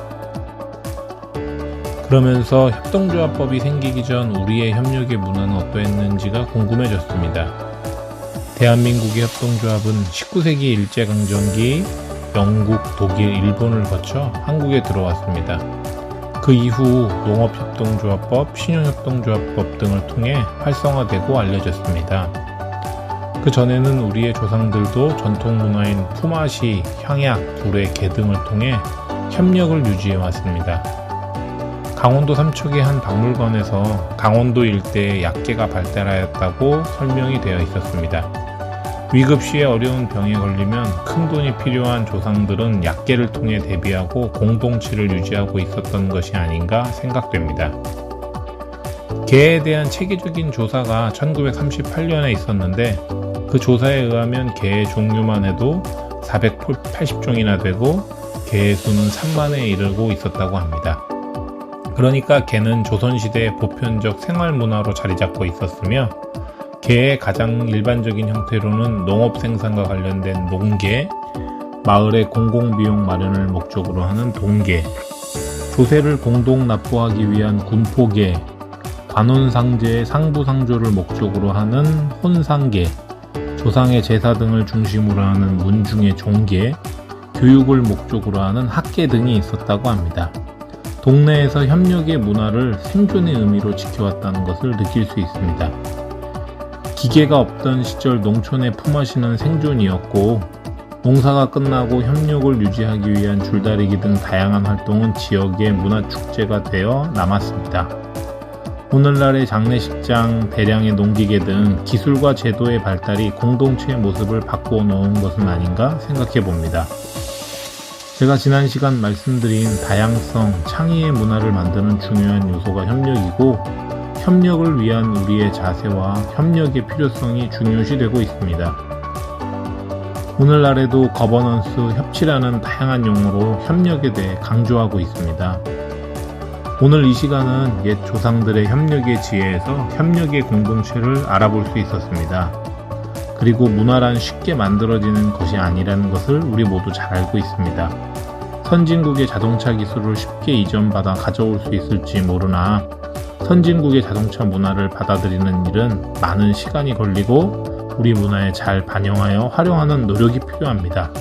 그러면서 협동조합법이 생기기 전 우리의 협력의 문화는 어떠했는지가 궁금해졌습니다. 대한민국의 협동조합은 19세기 일제강점기 영국, 독일, 일본을 거쳐 한국에 들어왔습니다. 그 이후 농업협동조합법, 신용협동조합법 등을 통해 활성화되고 알려졌습니다. 그 전에는 우리의 조상들도 전통문화인 품앗이, 향약, 불의 개 등을 통해 협력을 유지해 왔습니다. 강원도 삼척의 한 박물관에서 강원도 일대에 약계가 발달하였다고 설명이 되어 있었습니다. 위급 시에 어려운 병에 걸리면 큰 돈이 필요한 조상들은 약계를 통해 대비하고 공동체를 유지하고 있었던 것이 아닌가 생각됩니다. 개에 대한 체계적인 조사가 1938년에 있었는데 그 조사에 의하면 개의 종류만 해도 480종이나 되고 개의 수는 3만에 이르고 있었다고 합니다. 그러니까 개는 조선시대의 보편적 생활문화로 자리잡고 있었으며 개의 가장 일반적인 형태로는 농업생산과 관련된 농계, 마을의 공공비용 마련을 목적으로 하는 동계, 조세를 공동 납부하기 위한 군포계, 관혼상제의 상부상조를 목적으로 하는 혼상계, 조상의 제사 등을 중심으로 하는 문중의 종계, 교육을 목적으로 하는 학계 등이 있었다고 합니다. 동네에서 협력의 문화를 생존의 의미로 지켜왔다는 것을 느낄 수 있습니다. 기계가 없던 시절 농촌의 품앗이는 생존이었고 농사가 끝나고 협력을 유지하기 위한 줄다리기 등 다양한 활동은 지역의 문화축제가 되어 남았습니다. 오늘날의 장례식장, 대량의 농기계 등 기술과 제도의 발달이 공동체의 모습을 바꾸어 놓은 것은 아닌가 생각해 봅니다. 제가 지난 시간 말씀드린 다양성, 창의의 문화를 만드는 중요한 요소가 협력이고 협력을 위한 우리의 자세와 협력의 필요성이 중요시되고 있습니다. 오늘날에도 거버넌스, 협치라는 다양한 용어로 협력에 대해 강조하고 있습니다. 오늘 이 시간은 옛 조상들의 협력의 지혜에서 협력의 공동체를 알아볼 수 있었습니다. 그리고 문화란 쉽게 만들어지는 것이 아니라는 것을 우리 모두 잘 알고 있습니다. 선진국의 자동차 기술을 쉽게 이전받아 가져올 수 있을지 모르나 선진국의 자동차 문화를 받아들이는 일은 많은 시간이 걸리고 우리 문화에 잘 반영하여 활용하는 노력이 필요합니다.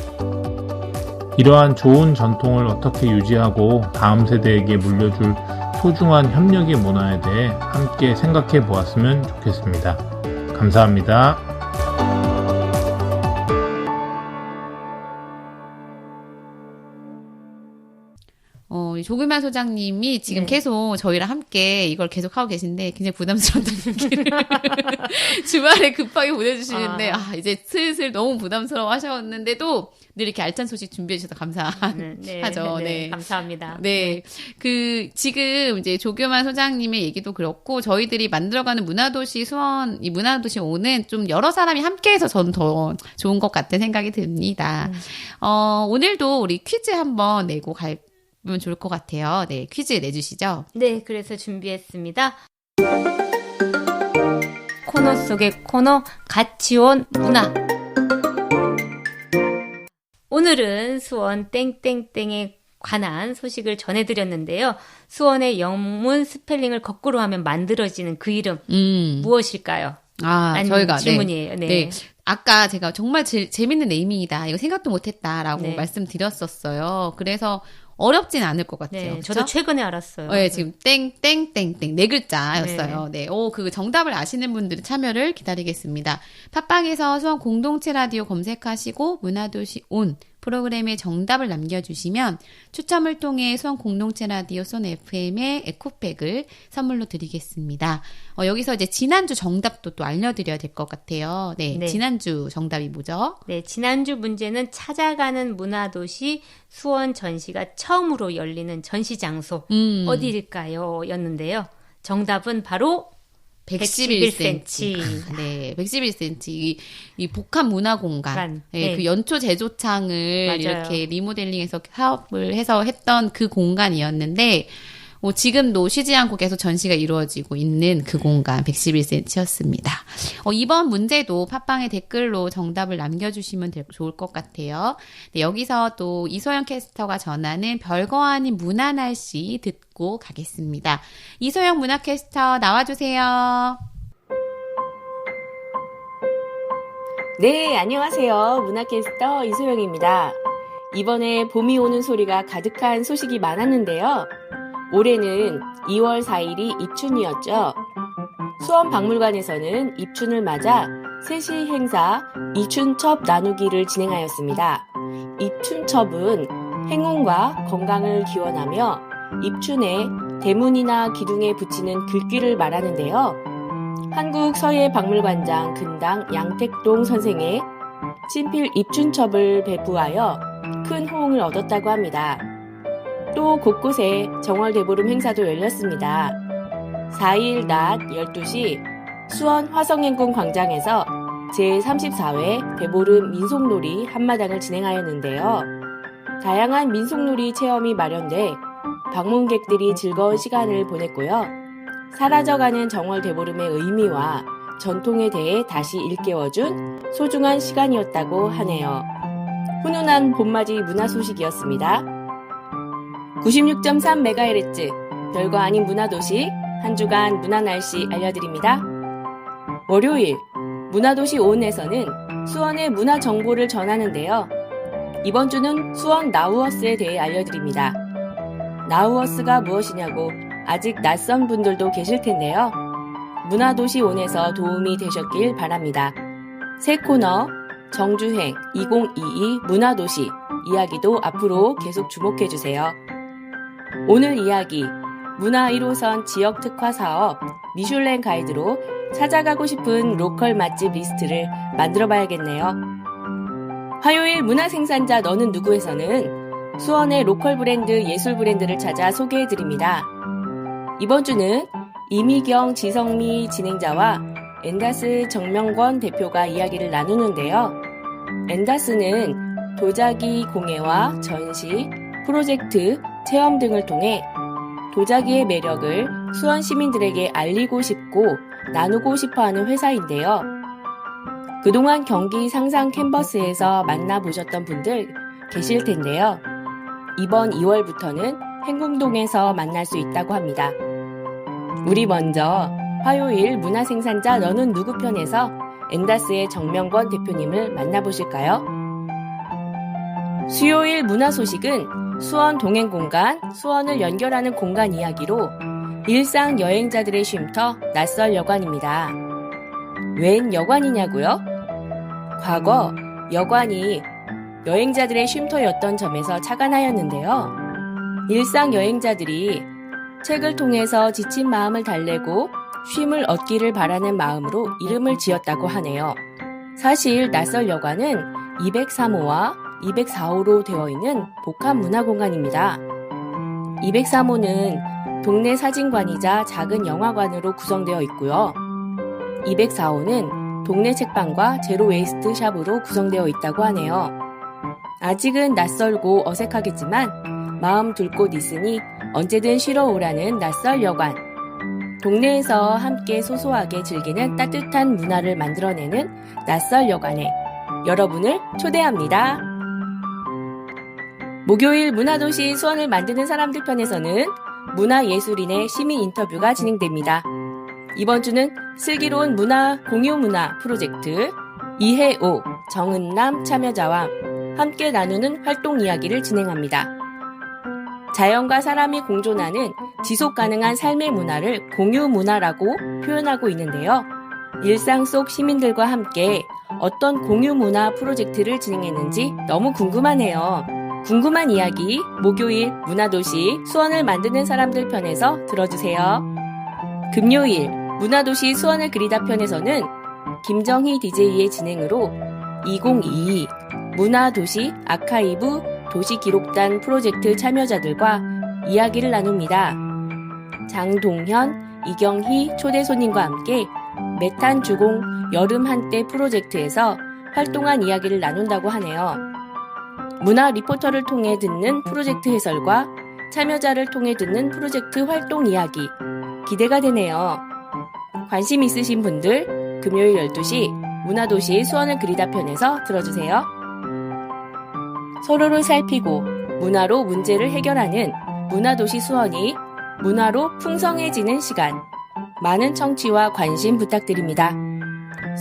이러한 좋은 전통을 어떻게 유지하고 다음 세대에게 물려줄 소중한 협력의 문화에 대해 함께 생각해 보았으면 좋겠습니다. 감사합니다. 조규만 소장님이 지금 계속 저희랑 함께 이걸 계속 하고 계신데 굉장히 부담스럽다는 얘기를 주말에 급하게 보내주시는데 이제 슬슬 너무 부담스러워 하셨는데도 늘 이렇게 알찬 소식 준비해 주셔서 감사하죠. 네. 감사합니다. 네. 지금 이제 조규만 소장님의 얘기도 그렇고 저희들이 만들어가는 문화도시 수원, 이 문화도시 5는 좀 여러 사람이 함께해서 저는 더 좋은 것 같은 생각이 듭니다. 오늘도 우리 퀴즈 한번 내고 가면 좋을 것 같아요. 네. 퀴즈 내주시죠. 네. 그래서 준비했습니다. 코너 속의 코너, 같이 온 문화. 오늘은 수원 땡땡땡의 관한 소식을 전해드렸는데요. 수원의 영문 스펠링을 거꾸로 하면 만들어지는 그 이름 무엇일까요? 저희가 질문이에요. 네. 아까 제가 정말 재밌는 네이밍이다. 이거 생각도 못했다라고 말씀드렸었어요. 그래서 어렵진 않을 것 같아요. 네, 저도 최근에 알았어요. 네, 지금 땡땡땡땡 네 글자였어요. 네. 그 정답을 아시는 분들은 참여를 기다리겠습니다. 팟빵에서 수원 공동체 라디오 검색하시고 문화도시 온 프로그램에 정답을 남겨주시면 추첨을 통해 수원 공동체 라디오 수원 FM의 에코백을 선물로 드리겠습니다. 여기서 이제 지난주 정답도 또 알려드려야 될 것 같아요. 네, 지난주 정답이 뭐죠? 네, 지난주 문제는 찾아가는 문화도시 수원 전시가 처음으로 열리는 전시 장소 어디일까요? 였는데요. 정답은 바로 111cm. 네, 111cm. 이 복합 문화 공간. 네, 그 연초 제조창을 맞아요. 이렇게 리모델링해서 사업을 해서 했던 그 공간이었는데, 지금도 쉬지 않고 계속 전시가 이루어지고 있는 그 공간 111cm였습니다. 이번 문제도 팟빵에 댓글로 정답을 남겨주시면 좋을 것 같아요. 네, 여기서 또 이소영 캐스터가 전하는 별거 아닌 문화 날씨 듣고 가겠습니다. 이소영 문화 캐스터 나와주세요. 네, 안녕하세요. 문화 캐스터 이소영입니다. 이번에 봄이 오는 소리가 가득한 소식이 많았는데요. 올해는 2월 4일이 입춘이었죠. 수원박물관에서는 입춘을 맞아 세시 행사 이춘첩 나누기를 진행하였습니다. 입춘첩은 행운과 건강을 기원하며 입춘에 대문이나 기둥에 붙이는 글귀를 말하는데요. 한국 서예박물관장 근당 양택동 선생의 친필 입춘첩을 배부하여 큰 호응을 얻었다고 합니다. 또 곳곳에 정월대보름 행사도 열렸습니다. 4일 낮 12시 수원 화성행궁 광장에서 제34회 대보름 민속놀이 한마당을 진행하였는데요. 다양한 민속놀이 체험이 마련돼 방문객들이 즐거운 시간을 보냈고요. 사라져가는 정월대보름의 의미와 전통에 대해 다시 일깨워준 소중한 시간이었다고 하네요. 훈훈한 봄맞이 문화 소식이었습니다. 96.3MHz 별거 아닌 문화도시 한 주간 문화날씨 알려드립니다. 월요일 문화도시 온에서는 수원의 문화 정보를 전하는데요. 이번 주는 수원 나우어스에 대해 알려드립니다. 나우어스가 무엇이냐고 아직 낯선 분들도 계실 텐데요. 문화도시 온에서 도움이 되셨길 바랍니다. 새 코너 정주행 2022 문화도시 이야기도 앞으로 계속 주목해주세요. 오늘 이야기 문화 1호선 지역 특화 사업 미슐랭 가이드로 찾아가고 싶은 로컬 맛집 리스트를 만들어 봐야겠네요. 화요일 문화 생산자 너는 누구에서는 수원의 로컬 브랜드 예술 브랜드를 찾아 소개해 드립니다. 이번 주는 이미경 지성미 진행자와 엔다스 정명권 대표가 이야기를 나누는데요. 엔다스는 도자기 공예와 전시, 프로젝트, 체험 등을 통해 도자기의 매력을 수원 시민들에게 알리고 싶고 나누고 싶어하는 회사인데요. 그동안 경기 상상 캔버스에서 만나보셨던 분들 계실 텐데요. 이번 2월부터는 행궁동에서 만날 수 있다고 합니다. 우리 먼저 화요일 문화생산자 너는 누구 편에서 엔다스의 정명권 대표님을 만나보실까요? 수요일 문화 소식은 수원 동행공간, 수원을 연결하는 공간 이야기로 일상 여행자들의 쉼터 낯설 여관입니다. 웬 여관이냐고요? 과거 여관이 여행자들의 쉼터였던 점에서 착안하였는데요. 일상 여행자들이 책을 통해서 지친 마음을 달래고 쉼을 얻기를 바라는 마음으로 이름을 지었다고 하네요. 사실 낯설 여관은 203호와 204호로 되어 있는 복합 문화공간입니다. 203호는 동네 사진관이자 작은 영화관으로 구성되어 있고요. 204호는 동네 책방과 제로 웨이스트 샵으로 구성되어 있다고 하네요. 아직은 낯설고 어색하겠지만 마음 둘 곳 있으니 언제든 쉬러 오라는 낯설 여관. 동네에서 함께 소소하게 즐기는 따뜻한 문화를 만들어내는 낯설 여관에 여러분을 초대합니다. 목요일 문화도시 수원을 만드는 사람들 편에서는 문화예술인의 시민 인터뷰가 진행됩니다. 이번 주는 슬기로운 문화 공유문화 프로젝트 이혜오, 정은남 참여자와 함께 나누는 활동 이야기를 진행합니다. 자연과 사람이 공존하는 지속가능한 삶의 문화를 공유문화라고 표현하고 있는데요. 일상 속 시민들과 함께 어떤 공유문화 프로젝트를 진행했는지 너무 궁금하네요. 궁금한 이야기 목요일 문화도시 수원을 만드는 사람들 편에서 들어주세요. 금요일 문화도시 수원을 그리다 편에서는 김정희 DJ의 진행으로 2022 문화도시 아카이브 도시기록단 프로젝트 참여자들과 이야기를 나눕니다. 장동현, 이경희 초대 손님과 함께 메탄 주공 여름 한때 프로젝트에서 활동한 이야기를 나눈다고 하네요. 문화 리포터를 통해 듣는 프로젝트 해설과 참여자를 통해 듣는 프로젝트 활동 이야기 기대가 되네요. 관심 있으신 분들 금요일 12시 문화도시 수원을 그리다 편에서 들어주세요. 서로를 살피고 문화로 문제를 해결하는 문화도시 수원이 문화로 풍성해지는 시간. 많은 청취와 관심 부탁드립니다.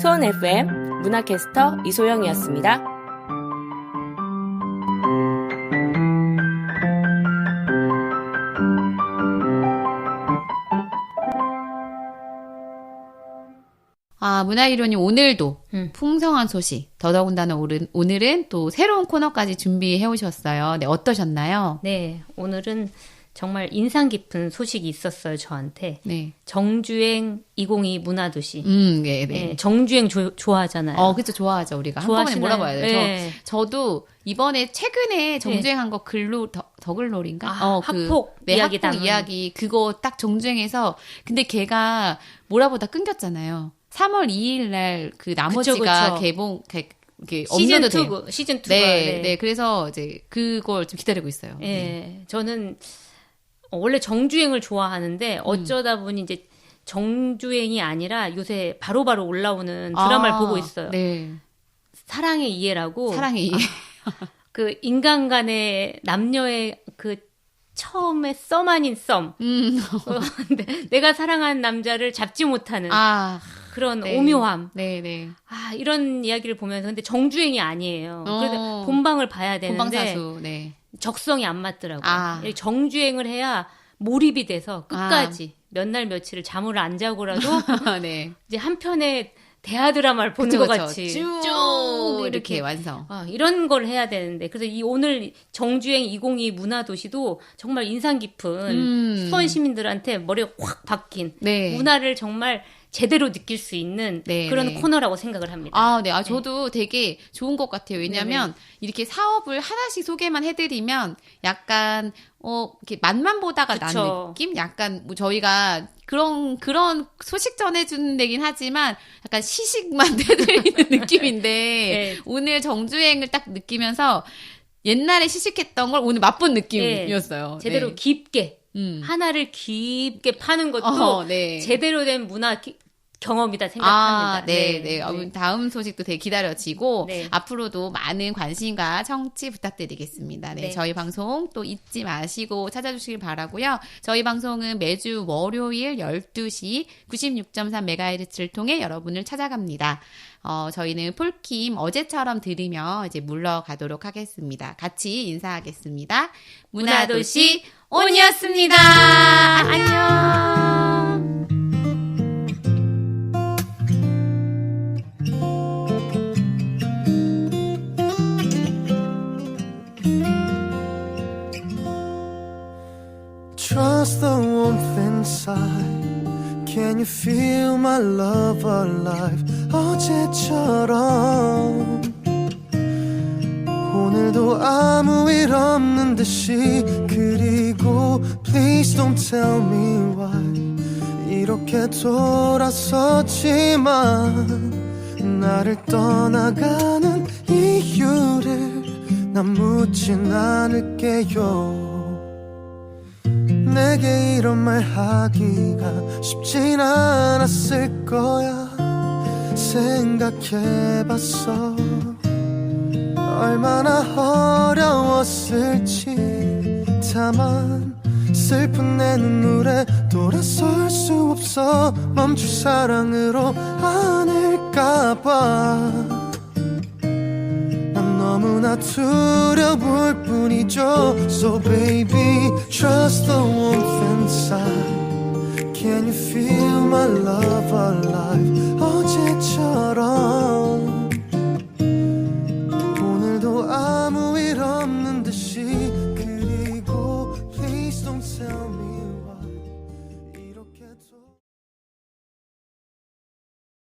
수원 FM 문화캐스터 이소영이었습니다. 문화이론이 오늘도 풍성한 소식, 더더군다나 오늘은 또 새로운 코너까지 준비해 오셨어요. 네, 어떠셨나요? 네, 오늘은 정말 인상 깊은 소식이 있었어요, 저한테. 네. 정주행 2022 문화도시. 네. 네, 정주행 좋아하잖아요. 그쵸, 좋아하죠, 우리가. 좋아하시나요? 한꺼번에 몰아봐야 돼요. 네. 저도 이번에 최근에 정주행한 거 더글로리인가? 학폭 이야기 학폭 이야기. 그거 딱 정주행해서, 근데 걔가 몰아보다 끊겼잖아요. 3월 2일 날 그 나머지가 개봉, 업로드 돼요. 시즌 2가. 네. 그래서 이제 그걸 좀 기다리고 있어요. 네. 저는 원래 정주행을 좋아하는데 어쩌다 보니 이제 정주행이 아니라 요새 바로바로 올라오는 드라마를 보고 있어요. 네. 사랑의 이해라고. 사랑의 이해. 그 인간 간의 남녀의 그 처음에 썸 아닌 썸. 내가 사랑한 남자를 잡지 못하는 그런 네. 오묘함. 네. 이런 이야기를 보면서 근데 정주행이 아니에요. 그래서 본방을 봐야 되는데 본방사수. 네. 적성이 안 맞더라고요. 정주행을 해야 몰입이 돼서 끝까지 몇 날 며칠을 잠을 안 자고라도 네. 이제 한 편의 대하 드라마를 보는 것 같이 쭉 이렇게 완성. 이런 걸 해야 되는데 그래서 이 오늘 정주행 2022 문화도시도 정말 인상 깊은 수원 시민들한테 머리가 확 박힌 문화를 정말 제대로 느낄 수 있는 그런 코너라고 생각을 합니다. 네. 저도 되게 좋은 것 같아요. 왜냐면 이렇게 사업을 하나씩 소개만 해드리면 약간 이렇게 맛만 보다가 나는 느낌? 약간 뭐 저희가 그런 소식 전해주는 데긴 하지만 약간 시식만 해드리는 느낌인데 오늘 정주행을 딱 느끼면서 옛날에 시식했던 걸 오늘 맛본 느낌이었어요. 제대로 깊게 하나를 깊게 파는 것도 제대로 된 문화 경험이다 생각합니다. 네. 다음 소식도 되게 기다려지고 앞으로도 많은 관심과 청취 부탁드리겠습니다. 네. 저희 방송 또 잊지 마시고 찾아주시길 바라고요. 저희 방송은 매주 월요일 12시 96.3MHz를 통해 여러분을 찾아갑니다. 저희는 폴킴 어제처럼 들으며 이제 물러가도록 하겠습니다. 같이 인사하겠습니다. 문화도시 온이었습니다. 안녕. Trust the warmth inside. Can you feel my love alive? 어제처럼 오늘도 아무 일 없는 듯이 그리고 Please don't tell me why 이렇게 돌아섰지만 나를 떠나가는 이유를 난 묻진 않을게요. 내게 이런 말 하기가 쉽진 않았을 거야. 생각해봤어. 얼마나 어려웠을지 다만 슬픈 내 눈물에 돌아설 수 없어 멈출 사랑으로 아닐까봐 난 너무나 두려울 뿐이죠 So baby trust the warmth inside Can you feel my love alive 어제처럼